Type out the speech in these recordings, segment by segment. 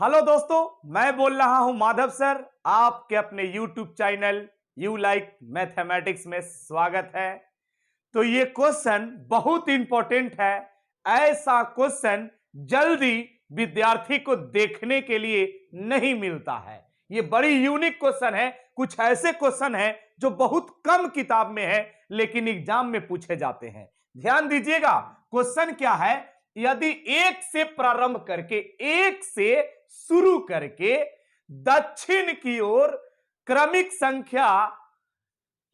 Hello दोस्तों, मैं बोल रहा हूं माधव सर। आपके अपने YouTube channel you like mathematics में स्वागत है। तो ये क्वेश्चन बहुत इंपॉर्टेंट है। ऐसा क्वेश्चन जल्दी विद्यार्थी को देखने के लिए नहीं मिलता है। ये बड़ी यूनिक क्वेश्चन है। कुछ ऐसे क्वेश्चन है जो बहुत कम किताब में है लेकिन एग्जाम में पूछे जाते हैं। ध्यान दीजिएगा, क्वेश्चन क्या है। यदि एक से प्रारंभ करके, एक से शुरू करके दक्षिण की ओर क्रमिक संख्या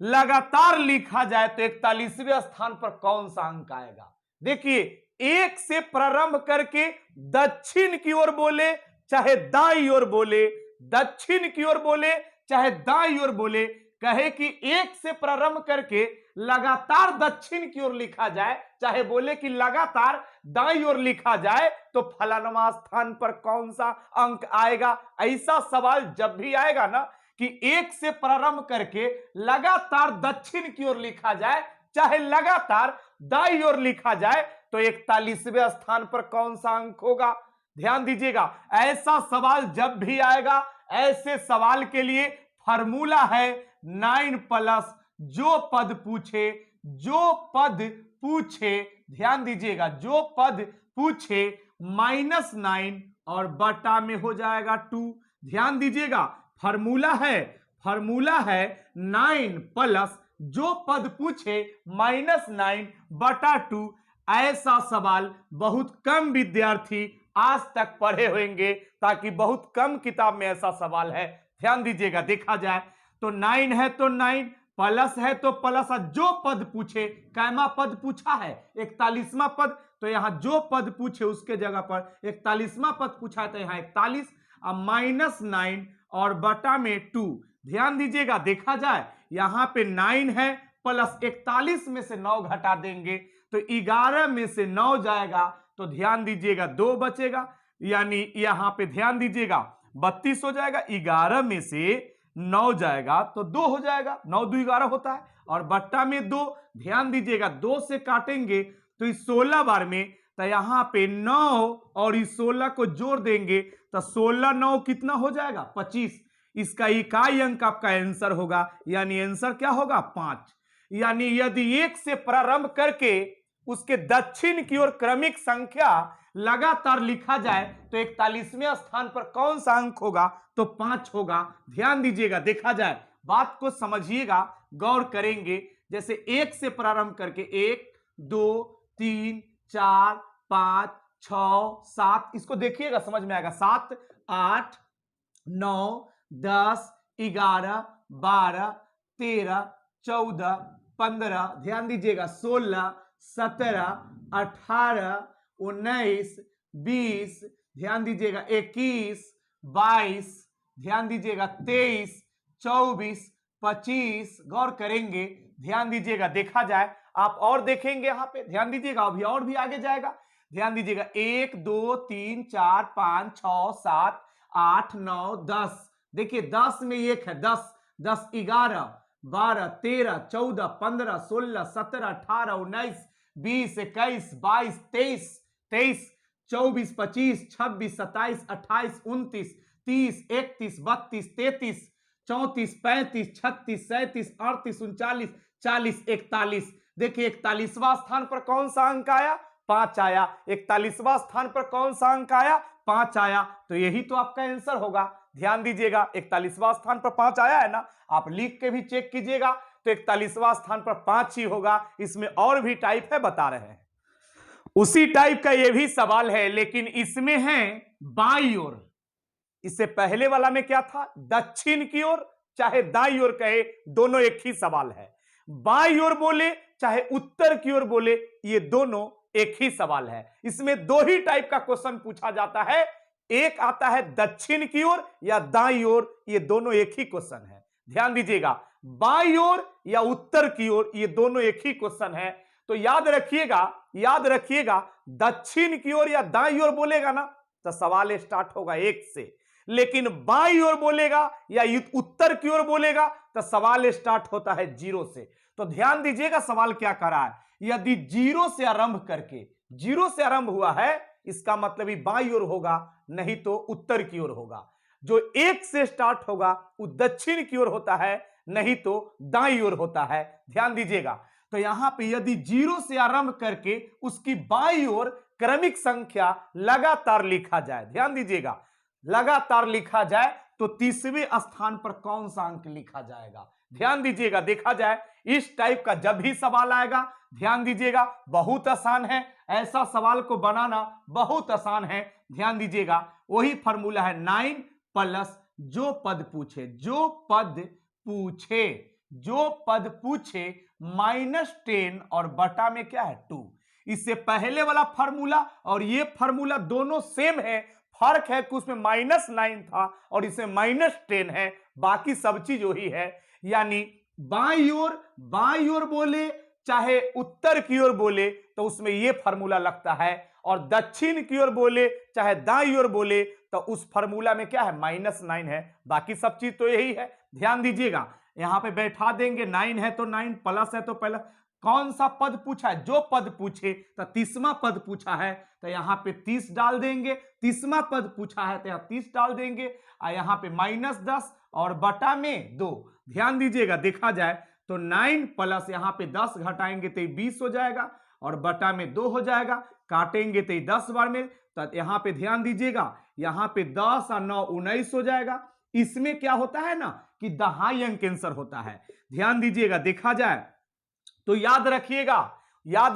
लगातार लिखा जाए तो 41वें स्थान पर कौन सा अंक आएगा। देखिए, एक से प्रारंभ करके दक्षिण की ओर बोले चाहे दाईं ओर बोले, दक्षिण की ओर बोले चाहे दाईं ओर बोले, कहे कि एक से प्रारंभ करके लगातार दक्षिण की ओर लिखा जाए, चाहे बोले कि लगातार दाईं ओर लिखा जाए, तो फलाना स्थान पर कौन सा अंक आएगा। ऐसा सवाल जब भी आएगा ना कि एक से प्रारंभ करके लगातार दक्षिण की ओर लिखा जाए चाहे लगातार दाईं ओर लिखा जाए, तो 41वें स्थान पर कौन सा अंक होगा। ध्यान दीजिएगा, ऐसा सवाल जब भी आएगा, ऐसे सवाल के लिए फॉर्मूला है 9+ जो पद पूछे, ध्यान दीजिएगा, जो पद पूछे -9 और बटा में हो जाएगा 2। ध्यान दीजिएगा, फॉर्मूला है 9+ जो पद पूछे -9 बटा 2। ऐसा सवाल बहुत कम विद्यार्थी आज तक पढ़े होंगे, ताकि बहुत कम किताब में ऐसा सवाल है। ध्यान दीजिएगा, देखा जाए तो 9 है तो 9, प्लस है तो प्लस, जो पद पूछे, कैमा पद पूछा है 41वां पद, तो यहां जो पद पूछे उसके जगह पर 41वां पद पूछा है तो यहां 41, अब -9 और बटा में 2। ध्यान दीजिएगा, देखा जाए यहां पे 9 है प्लस 41 में से 9 घटा देंगे तो 11 में से 9 जाएगा, तो ध्यान दीजिएगा 2 बचेगा, यानी यहां पे ध्यान दीजिएगा 32 हो जाएगा। 11 में से 9 जाएगा तो 2 हो जाएगा, 9 2 11 होता है, और बट्टा में 2। ध्यान दीजिएगा, 2 से काटेंगे तो इस 16 बार में, तो यहां पे 9 और इस 16 को जोड़ देंगे तो 16 9 कितना हो जाएगा 25। इसका इकाई अंक आपका आंसर होगा, यानी आंसर क्या होगा 5। यानी यदि एक से प्रारंभ करके उसके दक्षिण की ओर क्रमिक संख्या लगातार लिखा जाए तो 41वें स्थान पर कौन सा अंक होगा, तो 5 होगा। ध्यान दीजिएगा, देखा जाए, बात को समझिएगा, गौर करेंगे। जैसे एक से प्रारंभ करके 1 2 3 4 5 6 7, इसको देखिएगा समझ में आएगा। 7 8 9 10 11 12 13 14 15, ध्यान दीजिएगा 16 17 18 19 20, ध्यान दीजिएगा 21 22, ध्यान दीजिएगा 23 24 25। गौर करेंगे, ध्यान दीजिएगा, देखा जाए, आप और देखेंगे यहां पे, ध्यान दीजिएगा, अभी और भी आगे जाएगा। ध्यान दीजिएगा 1 2 3 4 5 6 7 8 9 10, देखिए 10 में 1 है 10 10 11 12 13 14 15 16 17 18 19 20 21 22 23 23 24 25 26 27 28 29 30 31 32 33 34 35 36 37 38 39 40 41। देखिए 41वां स्थान पर कौन सा अंक आया, 5 आया। 41वां स्थान पर कौन सा अंक आया, 5 आया, तो यही तो आपका आंसर होगा। ध्यान दीजिएगा, 41वां स्थान पर 5 आया है ना, आप लिख के भी चेक कीजिएगा तो 41वां स्थान पर 5 ही होगा। इसमें और भी टाइप है, बता रहे हैं। उसी टाइप का यह भी सवाल है, लेकिन इसमें है बाईं ओर। इससे पहले वाला में क्या था, दक्षिण की ओर चाहे दाईं ओर कहे, दोनों एक ही सवाल है। बाईं ओर बोले चाहे उत्तर की ओर बोले, ये दोनों एक ही सवाल है। इसमें 2 ही टाइप का क्वेश्चन पूछा जाता है, एक आता है दक्षिण की ओर या दाईं ओर, ये दोनों एक ही क्वेश्चन है। ध्यान दीजिएगा, बाईं ओर या उत्तर की ओर, ये दोनों एक ही क्वेश्चन है। तो याद रखिएगा, दक्षिण की ओर या दाईं ओर बोलेगा ना तो सवाल स्टार्ट होगा 1 से, लेकिन बाईं ओर बोलेगा या उत्तर की ओर बोलेगा तो सवाल स्टार्ट होता है 0 से। तो ध्यान दीजिएगा, सवाल क्या कर रहा है, यदि 0 से आरंभ करके, 0 से आरंभ हुआ है इसका मतलब ही बाईं ओर होगा, नहीं तो उत्तर की ओर होगा। जो 1 से स्टार्ट होगा वो दक्षिण की ओर होता है, नहीं तो दाईं ओर होता है। ध्यान दीजिएगा। तो यहां पे यदि 0 से आरंभ करके उसकी बाईं ओर क्रमिक संख्या लगातार लिखा जाए, ध्यान दीजिएगा, लगातार लिखा जाए तो तीसरे स्थान पर कौन सा अंक लिखा जाएगा? ध्यान दीजिएगा, देखा जाए इस टाइप का जब भी सवाल आएगा, ध्यान दीजिएगा, बहुत आसान है, ऐसा सवाल को बनाना बहुत आसान है। ध्यान दीजिएगा, वही फॉर्मूला है 9 प्लस जो पद पूछे, जो पद पूछे, जो पद पूछे -10 और बटा में क्या है 2। इससे पहले वाला फॉर्मूला और ये फॉर्मूला दोनों सेम है, फर्क है कि उसमें -9 था और इसमें -10 है, बाकी सब चीज वही है। यानी बाईं ओर बोले चाहे उत्तर की ओर बोले तो उसमें यह फॉर्मूला लगता है, और दक्षिण की ओर बोले चाहे दाईं ओर बोले तो उस फॉर्मूला में क्या है -9 है, बाकी सब चीज तो यही है। ध्यान दीजिएगा, यहां पे बैठा देंगे, 9 है तो 9, प्लस है तो प्लस, कौन सा पद पूछा है? जो पद पूछे, तो 30वां पद पूछा है तो यहां पे 30 डाल देंगे, 30वां पद पूछा है तो यहां 30 डाल देंगे, और यहां पे -10 और बटा में 2। ध्यान दीजिएगा, देखा जाए तो 9 प्लस यहां पे 10 घटाएंगे तो 20 हो जाएगा, और बटा में 2 हो जाएगा, काटेंगे तो 10 बार में, तो यहां पे ध्यान दीजिएगा, यहां पे 10 और 9 19 हो जाएगा। इसमें क्या होता है ना कि दहाई अंक आंसर होता है। ध्यान दीजिएगा, देखा जाए तो याद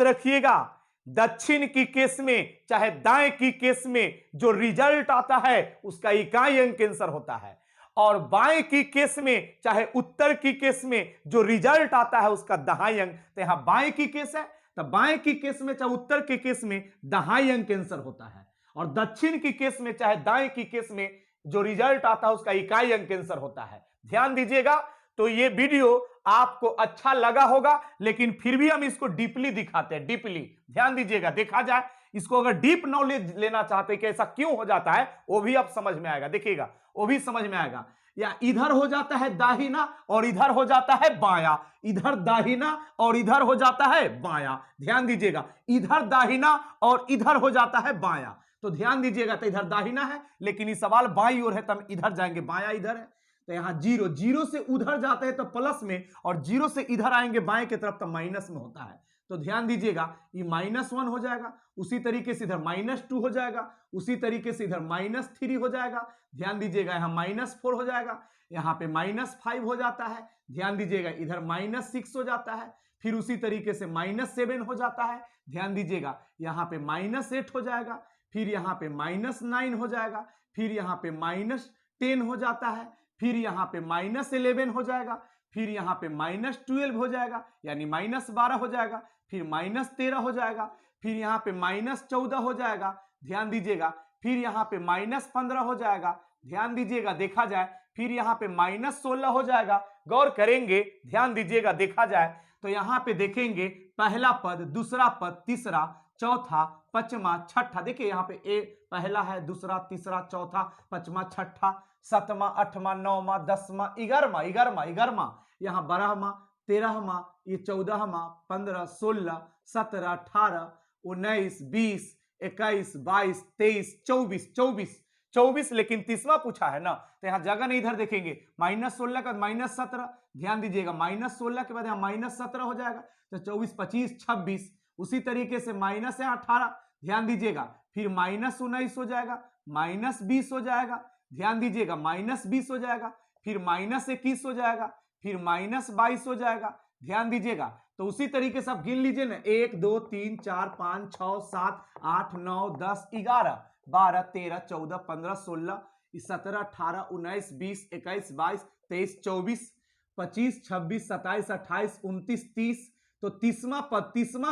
रखिएगा, दक्षिण की केस में चाहे दाएं की केस में जो रिजल्ट आता है उसका इकाई अंक आंसर होता है, और बाएं की केस में चाहे उत्तर की केस में जो रिजल्ट आता है उसका दहाई अंक। तो यहां बाएं की केस है तो बाएं की केस में चाहे उत्तर के केस में दहाई अंक आंसर होता है, और दक्षिण की केस में चाहे दाएं की केस में जो रिजल्ट आता है उसका इकाई अंक आंसर होता है। ध्यान दीजिएगा। तो ये वीडियो आपको अच्छा लगा होगा, लेकिन फिर भी हम इसको डीपली दिखाते हैं, डीपली। ध्यान दीजिएगा, देखा जाए इसको अगर डीप नॉलेज लेना चाहते हैं कि ऐसा क्यों हो जाता है, वो भी आप समझ में आएगा, देखिएगा वो भी समझ में आएगा। या इधर हो जाता है दाहिना और इधर हो जाता है बाया, इधर दाहिना और इधर हो जाता है बाया। ध्यान दीजिएगा, इधर दाहिना और इधर हो जाता है बाया। तो ध्यान दीजिएगा, तो इधर दाहिना है लेकिन ये सवाल बाईं ओर है तो हम इधर जाएंगे, बाया इधर है, तो यहां 0 से उधर जाते हैं तो प्लस में, और 0 से इधर आएंगे बाएं की तरफ तो माइनस में होता है। तो ध्यान दीजिएगा, ये -1 हो जाएगा, उसी तरीके से इधर -2 हो जाएगा, उसी तरीके से इधर -3 हो जाएगा। ध्यान दीजिएगा, यहाँ -4 हो जाएगा, यहाँ पे -5 हो जाता है। ध्यान दीजिएगा, इधर -6 हो जाता है, फिर उसी तरीके से -7 हो जाता है। ध्यान दीजिएगा, यहाँ पे -8 हो जाएगा, फिर यहाँ पे -9 हो जाएगा, फिर यहाँ पे -10 हो जाता है, फिर यहाँ पे -11 हो जाएगा, फिर यहाँ पे -12 हो जाएगा यानी -12 हो जाएगा, फिर -13 हो जाएगा, फिर यहाँ पे -14 हो जाएगा। ध्यान दीजिएगा, फिर यहाँ पे -15 हो जाएगा। ध्यान दीजिएगा, देखा जाए फिर यहाँ पे -16 हो जाएगा। गौर करेंगे, ध्यान दीजिएगा, देखा जाए तो यहाँ पे देखेंगे पहला पद, दूसरा पद, तीसरा, चौथा, पांचवा, छठा। देखिए यहाँ पे ए पहला है, दूसरा, तीसरा, चौथा, पांचवा, छठा, सातवां, आठवां, नौवां, 10वां, 11वां, यहाँ 12वां, 13वां, ये 14वां, 15, 16, 17, 18, 19, 20, 21, 22, 23, 24, लेकिन 30वां पूछा है ना, तो यहाँ जगह नहीं, इधर देखेंगे -16 का -17। ध्यान दीजिएगा, -16 के बाद यहाँ -17 हो जाएगा, तो 24, 25, 26, उसी तरीके से -18। ध्यान दीजिएगा, फिर -19 हो जाएगा, -20 हो जाएगा। ध्यान दीजिएगा, -20 हो जाएगा, फिर -21 हो जाएगा, फिर -22 हो जाएगा। ध्यान दीजिएगा, तो उसी तरीके से आप गिन लीजिए ना, 1 2 3 4 5 6 7 8 9 10 11 12 13 14 15 16 17 18 19 20 21 22 23 24 25 26 27 28 29 30। तो 30वां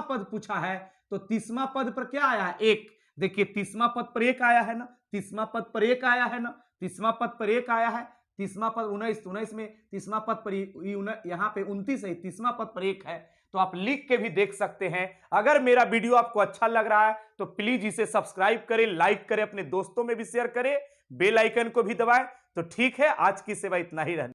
पद पूछा है, तो 30वां पद पर क्या आया है? 1। देखिए 30वां पद पर 1 आया है ना, 30वां पद पर 1 आया है ना, 30वां पद पर 1 आया है, 30वां पद 19 में 30वां पद पर यहाँ पे 29 है, 30वां पद पर 1 है। तो आप लिख के भी देख सकते हैं। अगर मेरा वीडियो आपको अच्छा लग रहा है तो प्लीज इसे सब्सक्राइब करें, लाइक करें, अपने दोस्तों में भी शेयर करें, बेल आइकन को भी दबाएं। तो ठीक है, आज की सेवा इतना ही रहने।